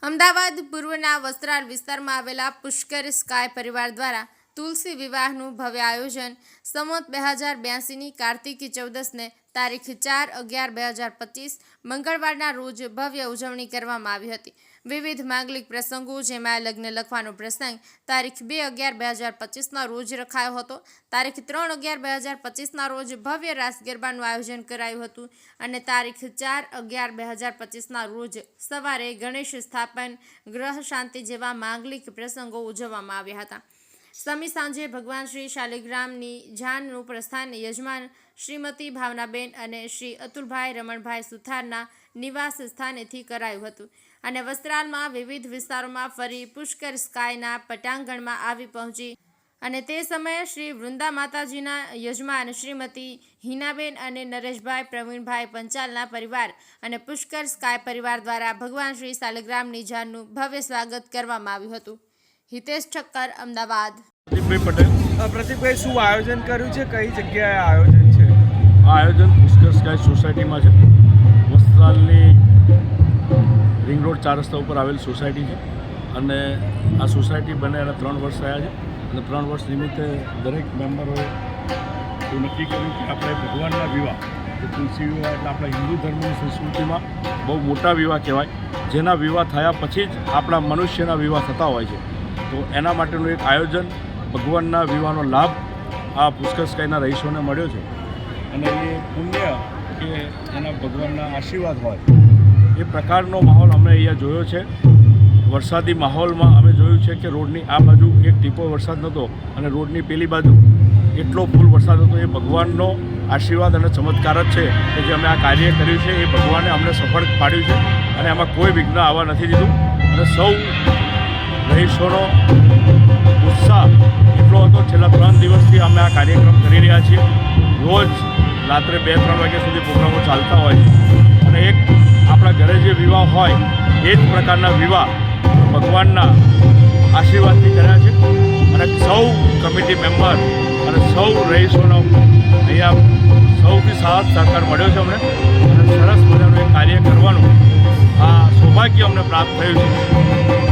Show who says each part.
Speaker 1: અમદાવાદ પૂર્વના વસ્ત્રાલ વિસ્તારમાં આવેલા પુષ્કર સ્કાય પરિવાર દ્વારા તુલસી વિવાહનું ભવ્ય આયોજન સંવત 2082ની કાર્તિકી ચૌદસને તારીખ 4/11/2025 મંગળવારના રોજ ભવ્ય ઉજવણી કરવામાં આવી હતી। વિવિધ માંગલિક પ્રસંગો જેમાં લગ્ન લખવાનો પ્રસંગ તારીખ 2/11/2025ના રોજ રખાયો હતો। તારીખ 3/11/2025ના રોજ ભવ્ય રાસ ગરબાનું આયોજન કરાયું હતું અને તારીખ 4/11/2025ના રોજ સવારે ગણેશ સ્થાપન, ગ્રહ શાંતિ જેવા માંગલિક પ્રસંગો ઉજવવામાં આવ્યા હતા। સમી સાંજે ભગવાન શ્રી શાલિગ્રામની જાનનું પ્રસ્થાન યજમાન શ્રીમતી ભાવનાબેન અને શ્રી અતુલભાઈ રમણભાઈ સુથારના નિવાસ સ્થાનેથી કરાયું હતું અને વસ્ત્રાલમાં વિવિધ વિસ્તારોમાં ફરી પુષ્કર સ્કાયના પટાંગણમાં આવી પહોંચી અને તે સમયે શ્રી વૃંદા માતાજીના યજમાન શ્રીમતી હિનાબેન અને નરેશભાઈ પ્રવીણભાઈ પંચાલના પરિવાર અને પુષ્કર સ્કાય પરિવાર દ્વારા ભગવાન શ્રી શાલિગ્રામની જાનનું ભવ્ય સ્વાગત કરવામાં આવ્યું હતું। હિતેશ ઠક્કર, અમદાવાદ।
Speaker 2: પ્રતિકભાઈ, શું આયોજન કર્યું છે? કઈ જગ્યાએ આયોજન છે?
Speaker 3: આ આયોજન પુષ્કર સ્કાય સોસાયટીમાં છે। વસ્ત્રાલની રિંગ રોડ 4 રસ્તા ઉપર આવેલ સોસાયટી છે અને આ સોસાયટી બને એના 3 વર્ષ થયા છે અને 3 વર્ષ નિમિત્તે દરેક મેમ્બરોએ એવું નક્કી કર્યું કે આપણે ભગવાનના વિવાહ, તુલસી વિવાહ એટલે આપણા હિન્દુ ધર્મની સંસ્કૃતિમાં બહુ મોટા વિવાહ કહેવાય, જેના વિવાહ થયા પછી જ આપણા મનુષ્યના વિવાહ થતા હોય છે। તો એના માટેનું એક આયોજન, ભગવાનના વિવાહનો લાભ આ પુષ્કર સ્કાયના રહીશોને મળ્યો છે અને એ પુણ્ય કે એના ભગવાનના આશીર્વાદ હોય એ પ્રકારનો માહોલ અમે અહીંયા જોયો છે। વરસાદી માહોલમાં અમે જોયું છે કે રોડની આ બાજુ એક ટીપો વરસાદ નહોતો અને રોડની પેલી બાજુ એટલો ફૂલ વરસાદ હતો। એ ભગવાનનો આશીર્વાદ અને ચમત્કાર જ છે કે જે અમે આ કાર્ય કર્યું છે એ ભગવાને અમને સફળ પાડ્યું છે અને આમાં કોઈ વિઘ્ન આવવા નથી દીધું અને સૌ રહીશોનો ઉત્સાહ એટલો હતો। છેલ્લા 3 દિવસથી અમે આ કાર્યક્રમ કરી રહ્યા છીએ। રોજ રાત્રે 2-3 વાગ્યા સુધી પ્રોગ્રામો ચાલતા હોય છે અને એક આપણા ઘરે જે વિવાહ હોય એ જ પ્રકારના વિવાહ ભગવાનના આશીર્વાદથી કર્યા છે અને સૌ કમિટી મેમ્બર અને સૌ રહીશોનો અહીંયા સૌથી સાથ સહકાર મળ્યો છે અમને અને સરસ મજાનું એક કાર્ય કરવાનું આ સૌભાગ્ય અમને પ્રાપ્ત થયું છે।